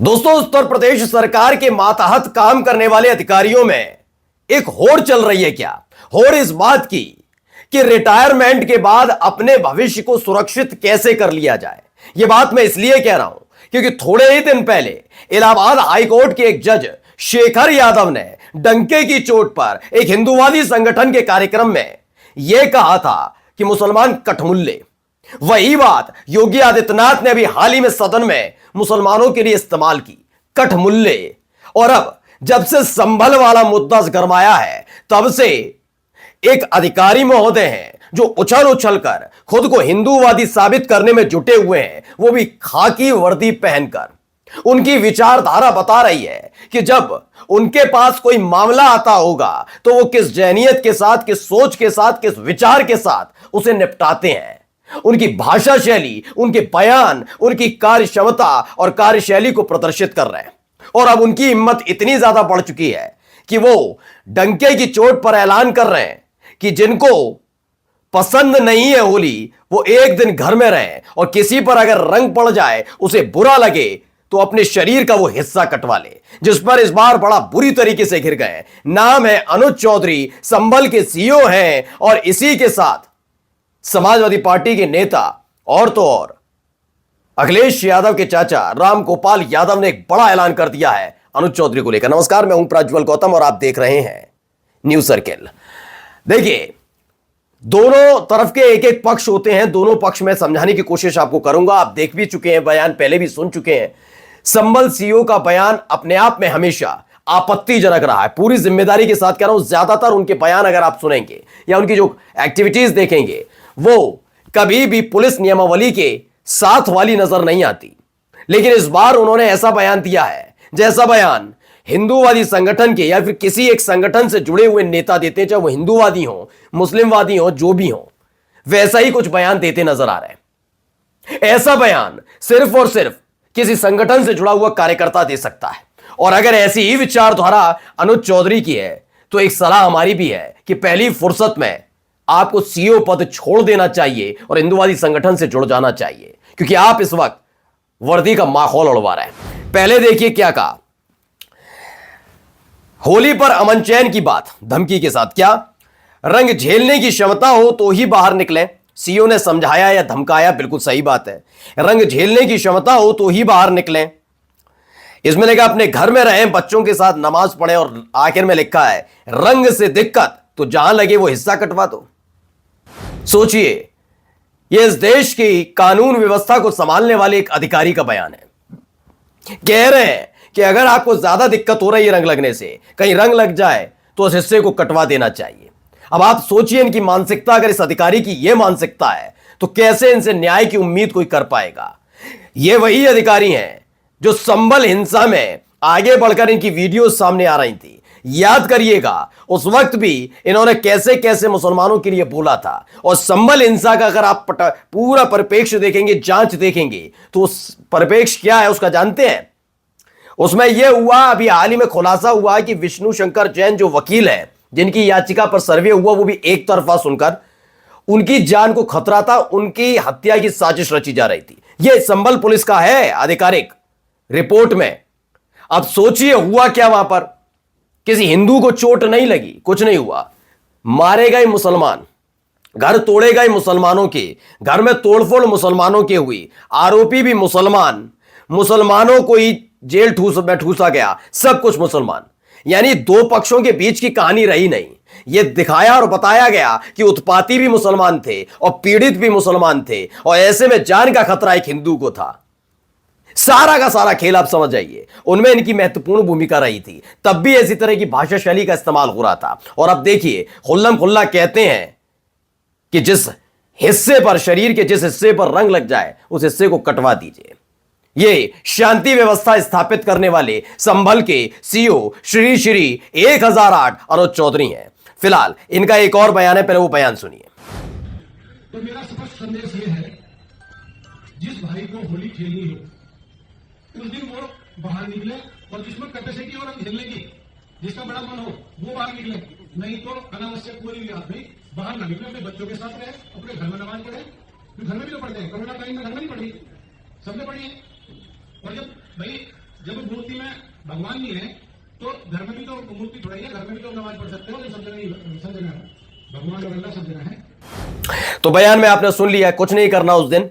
दोस्तों, उत्तर प्रदेश सरकार के मातहत काम करने वाले अधिकारियों में एक होड़ चल रही है। क्या होड़ इस बात की कि रिटायरमेंट के बाद अपने भविष्य को सुरक्षित कैसे कर लिया जाए। यह बात मैं इसलिए कह रहा हूं क्योंकि थोड़े ही दिन पहले इलाहाबाद हाईकोर्ट के एक जज शेखर यादव ने डंके की चोट पर एक हिंदूवादी संगठन के कार्यक्रम में यह कहा था कि मुसलमान कठमुल्ले। वही बात योगी आदित्यनाथ ने अभी हाल ही में सदन में मुसलमानों के लिए इस्तेमाल की, कठमुल्ले। और अब जब से संभल वाला मुद्दा गरमाया है तब से एक अधिकारी महोदय हैं जो उछल उछल कर खुद को हिंदूवादी साबित करने में जुटे हुए हैं, वो भी खाकी वर्दी पहनकर। उनकी विचारधारा बता रही है कि जब उनके पास कोई मामला आता होगा तो वो किस जहनियत के साथ, किस सोच के साथ, किस विचार के साथ उसे निपटाते हैं। उनकी भाषा शैली, उनके बयान, उनकी कार्य क्षमता और कार्यशैली को प्रदर्शित कर रहे हैं। और अब उनकी हिम्मत इतनी ज्यादा बढ़ चुकी है कि वो डंके की चोट पर ऐलान कर रहे हैं कि जिनको पसंद नहीं है होली, वो एक दिन घर में रहें और किसी पर अगर रंग पड़ जाए, उसे बुरा लगे तो अपने शरीर का वो हिस्सा कटवा ले। जिस पर इस बार बड़ा बुरी तरीके से घिर गए। नाम है अनुज चौधरी, संभल के सीईओ हैं और इसी के साथ समाजवादी पार्टी के नेता और तो और अखिलेश यादव के चाचा राम गोपाल यादव ने एक बड़ा ऐलान कर दिया है अनुज चौधरी को लेकर। नमस्कार, मैं हूं प्रज्वल गौतम और आप देख रहे हैं न्यूज सर्किल। देखिए, दोनों तरफ के एक एक पक्ष होते हैं, दोनों पक्ष में समझाने की कोशिश आपको करूंगा। आप देख भी चुके हैं बयान, पहले भी सुन चुके हैं। संभल सीईओ का बयान अपने आप में हमेशा आपत्तिजनक रहा है। पूरी जिम्मेदारी के साथ कह रहा हूं, ज्यादातर उनके बयान अगर आप सुनेंगे या उनकी जो एक्टिविटीज देखेंगे, वो कभी भी पुलिस नियमावली के साथ वाली नजर नहीं आती। लेकिन इस बार उन्होंने ऐसा बयान दिया है जैसा बयान हिंदूवादी संगठन के या फिर किसी एक संगठन से जुड़े हुए नेता देते हैं, चाहे वो हिंदूवादी हो, मुस्लिमवादी हो, जो भी हो, वैसा ही कुछ बयान देते नजर आ रहे हैं। ऐसा बयान सिर्फ और सिर्फ किसी संगठन से जुड़ा हुआ कार्यकर्ता दे सकता है। और अगर ऐसी ही विचारधारा अनुज चौधरी की है तो एक सलाह हमारी भी है कि पहली फुर्सत में आपको सीईओ पद छोड़ देना चाहिए और हिंदूवादी संगठन से जुड़ जाना चाहिए, क्योंकि आप इस वक्त वर्दी का माहौल उड़वा रहे हैं। पहले देखिए क्या कहा, होली पर अमन चैन की बात धमकी के साथ। क्या रंग झेलने की क्षमता हो तो ही बाहर निकलें, सीईओ ने समझाया या धमकाया। बिल्कुल सही बात है, रंग झेलने की क्षमता हो तो ही बाहर निकलें। इसमें लिखा अपने घर में रहें, बच्चों के साथ नमाज पढ़ें और आखिर में लिखा है रंग से दिक्कत तो जहां लगे वो हिस्सा कटवा दो। सोचिए, यह इस देश की कानून व्यवस्था को संभालने वाले एक अधिकारी का बयान है। कह रहे हैं कि अगर आपको ज्यादा दिक्कत हो रही है रंग लगने से, कहीं रंग लग जाए तो उस हिस्से को कटवा देना चाहिए। अब आप सोचिए, इनकी मानसिकता, अगर इस अधिकारी की यह मानसिकता है तो कैसे इनसे न्याय की उम्मीद कोई कर पाएगा। ये वही अधिकारी हैं जो संभल हिंसा में आगे बढ़कर इनकी वीडियो सामने आ रही थी। याद करिएगा, उस वक्त भी इन्होंने कैसे कैसे मुसलमानों के लिए बोला था। और संभल हिंसा का अगर आप पूरा परिप्रेक्ष्य देखेंगे, जांच देखेंगे, तो उस परिप्रेक्ष्य क्या है उसका जानते हैं। उसमें यह हुआ, अभी हाल ही में खुलासा हुआ कि विष्णु शंकर जैन जो वकील है, जिनकी याचिका पर सर्वे हुआ, वो भी एक तरफा सुनकर उनकी जान को खतरा था, उनकी हत्या की साजिश रची जा रही थी। यह संभल पुलिस का है आधिकारिक रिपोर्ट में। अब सोचिए हुआ क्या वहां पर। किसी हिंदू को चोट नहीं लगी, कुछ नहीं हुआ, मारे गए मुसलमान, घर तोड़े गए मुसलमानों के, घर में तोड़फोड़ मुसलमानों के हुई, आरोपी भी मुसलमान, मुसलमानों को ही जेल में ठूसा गया, सब कुछ मुसलमान। यानी दो पक्षों के बीच की कहानी रही नहीं। यह दिखाया और बताया गया कि उत्पाती भी मुसलमान थे और पीड़ित भी मुसलमान थे, और ऐसे में जान का खतरा एक हिंदू को था। सारा का सारा खेल आप समझ जाइए, उनमें इनकी महत्वपूर्ण भूमिका रही थी। तब भी ऐसी तरह की भाषा शैली का इस्तेमाल हो रहा था। और अब देखिए, खुल्लम खुल्ला कहते हैं कि जिस हिस्से पर, शरीर के जिस हिस्से पर रंग लग जाए उस हिस्से को कटवा दीजिए। ये शांति व्यवस्था स्थापित करने वाले संभल के सीईओ श्री 1008 अनुज चौधरी हैं। फिलहाल इनका एक और बयान है, पहले वो बयान सुनिए। तो मेरा स्पष्ट संदेश ये है, जिस भाई को होली खेलनी हो उस दिन वो बाहर निकले, और जिसमें कैपेसिटी हो रंग खेलने की, जिसका बड़ा मन हो वो बाहर निकले। नहीं तो अनावश्यक कोई भी आदमी बाहर ना निकले, अपने बच्चों के साथ रहे, अपने घर में नमाज पढ़े। घर में भी तो पढ़ते हैं, कोरोना टाइम में घर में नहीं पढ़ी, सबने पढ़ी है। और जब भाई जब मूर्ति में भगवान नहीं है तो घर में भी तो मूर्ति थोड़ा ही है, घर में भी तो नमाज पढ़ सकते हो, सब जगह भगवान और अल्लाह सब जगह है। तो बयान में आपने सुन लिया, कुछ नहीं करना उस दिन।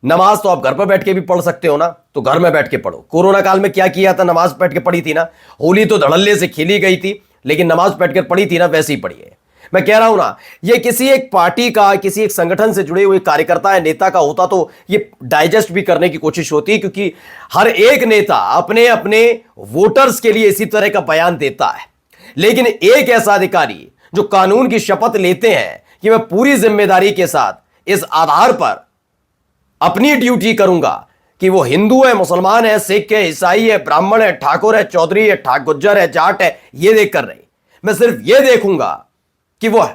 नमाज तो आप घर पर बैठ के भी पढ़ सकते हो ना, तो घर में बैठ के पढ़ो। कोरोना काल में क्या किया था, नमाज बैठ के पढ़ी थी ना। होली तो धड़ल्ले से खेली गई थी, लेकिन नमाज बैठ कर पढ़ी थी ना, वैसे ही पढ़िए। मैं कह रहा हूं ना, ये किसी एक पार्टी का, किसी एक संगठन से जुड़े हुए कार्यकर्ता या नेता का होता तो ये डाइजेस्ट भी करने की कोशिश होती, क्योंकि हर एक नेता अपने अपने वोटर्स के लिए इसी तरह का बयान देता है। लेकिन एक ऐसा अधिकारी जो कानून की शपथ लेते हैं कि मैं पूरी जिम्मेदारी के साथ इस आधार पर अपनी ड्यूटी करूंगा कि वो हिंदू है, मुसलमान है, सिख है, ईसाई है, ब्राह्मण है, ठाकुर है, चौधरी है, गुज्जर है, जाट है, ये देखकर नहीं, मैं सिर्फ ये देखूंगा कि वो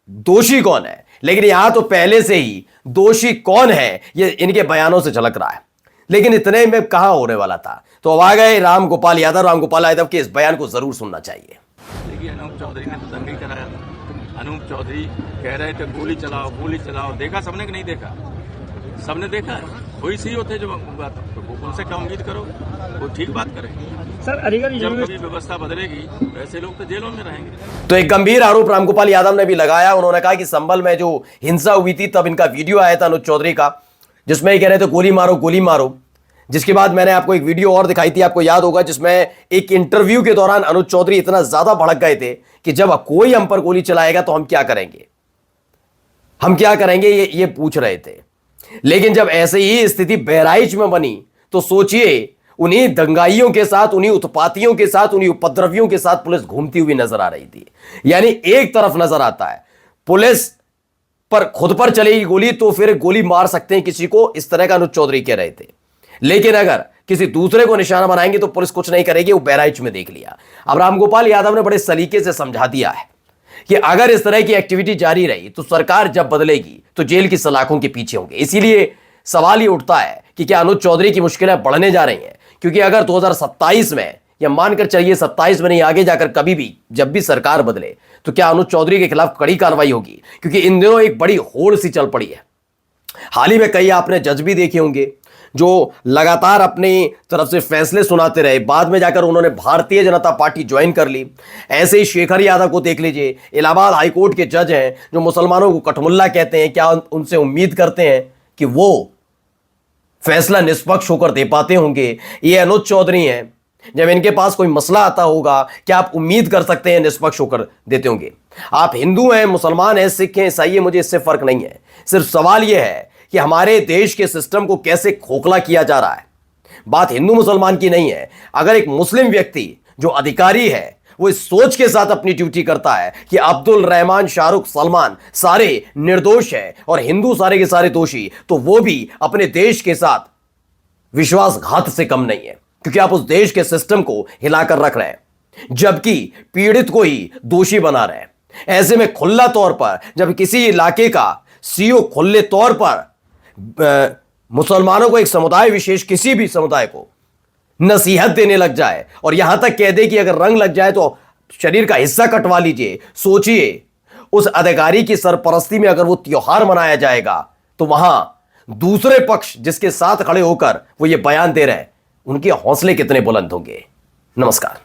दोषी कौन है। लेकिन यहां तो पहले से ही दोषी कौन है ये इनके बयानों से झलक रहा है। लेकिन इतने में कहां होने वाला था, तो अब आ गए रामगोपाल यादव के इस बयान को जरूर सुनना चाहिए। देखिए, अनूप चौधरी ने तो दंगे कराया था। अनूप चौधरी कह रहे थे गोली चलाओ, देखा सबने कि नहीं देखा? सबने देखा है। वही सी होते जो बात, तो उनसे क्या उम्मीद करो, वो ठीक बात करें। सर, अलीगढ़ जब कभी व्यवस्था बदलेगी वैसे लोग तो जेलों में रहेंगे। तो एक गंभीर आरोप रामगोपाल यादव ने भी लगाया। उन्होंने कहा कि संभल में जो हिंसा हुई थी तब इनका वीडियो आया था अनुज चौधरी का, जिसमें ये कह रहे थे गोली मारो। जिसके बाद मैंने आपको एक वीडियो और दिखाई थी, आपको याद होगा, जिसमें एक इंटरव्यू के दौरान अनुज चौधरी इतना ज्यादा भड़क गए थे कि जब कोई हम पर गोली चलाएगा तो हम क्या करेंगे, ये पूछ रहे थे। लेकिन जब ऐसे ही स्थिति बहराइच में बनी तो सोचिए, उन्हीं दंगाइयों के साथ, उन्हीं उत्पातियों के साथ, उन्हीं उपद्रवियों के साथ पुलिस घूमती हुई नजर आ रही थी। यानी एक तरफ नजर आता है पुलिस पर खुद पर चलेगी गोली तो फिर गोली मार सकते हैं किसी को, इस तरह का अनुज चौधरी कह रहे थे। लेकिन अगर किसी दूसरे को निशाना बनाएंगे तो पुलिस कुछ नहीं करेगी, वो बहराइच में देख लिया। अब रामगोपाल यादव ने बड़े सलीके से समझा दिया है कि अगर इस तरह की एक्टिविटी जारी रही तो सरकार जब बदलेगी तो जेल की सलाखों के पीछे होंगे। इसीलिए सवाल ये उठता है कि क्या अनुज चौधरी की मुश्किलें बढ़ने जा रही हैं, क्योंकि अगर 2027 में, या मानकर चलिए 27 में नहीं, आगे जाकर कभी भी जब भी सरकार बदले तो क्या अनुज चौधरी के खिलाफ कड़ी कार्रवाई होगी, क्योंकि इन दिनों एक बड़ी होड़ सी चल पड़ी है। हाल ही में कई आपने जज भी देखे होंगे जो लगातार अपनी तरफ से फैसले सुनाते रहे, बाद में जाकर उन्होंने भारतीय जनता पार्टी ज्वाइन कर ली। ऐसे ही शेखर यादव को देख लीजिए, इलाहाबाद हाईकोर्ट के जज हैं जो मुसलमानों को कठमुल्ला कहते हैं। क्या उनसे उम्मीद करते हैं कि वो फैसला निष्पक्ष होकर दे पाते होंगे? ये अनुज चौधरी हैं, जब इनके पास कोई मसला आता होगा क्या आप उम्मीद कर सकते हैं निष्पक्ष होकर देते होंगे? आप हिंदू हैं, मुसलमान हैं, सिख हैं, ईसाई हैं, मुझे इससे फर्क नहीं है। सिर्फ सवाल यह है कि हमारे देश के सिस्टम को कैसे खोखला किया जा रहा है। बात हिंदू मुसलमान की नहीं है। अगर एक मुस्लिम व्यक्ति जो अधिकारी है वो इस सोच के साथ अपनी ड्यूटी करता है कि अब्दुल रहमान, शाहरुख, सलमान सारे निर्दोष हैं और हिंदू सारे के सारे दोषी, तो वो भी अपने देश के साथ विश्वासघात से कम नहीं है, क्योंकि आप उस देश के सिस्टम को हिलाकर रख रहे हैं जबकि पीड़ित को ही दोषी बना रहे हैं। ऐसे में खुला तौर पर जब किसी इलाके का सीओ खुले तौर पर मुसलमानों को, एक समुदाय विशेष, किसी भी समुदाय को नसीहत देने लग जाए और यहां तक कह दे कि अगर रंग लग जाए तो शरीर का हिस्सा कटवा लीजिए, सोचिए उस अधिकारी की सरपरस्ती में अगर वो त्योहार मनाया जाएगा तो वहां दूसरे पक्ष जिसके साथ खड़े होकर वो ये बयान दे रहे हैं, उनके हौसले कितने बुलंद होंगे। नमस्कार।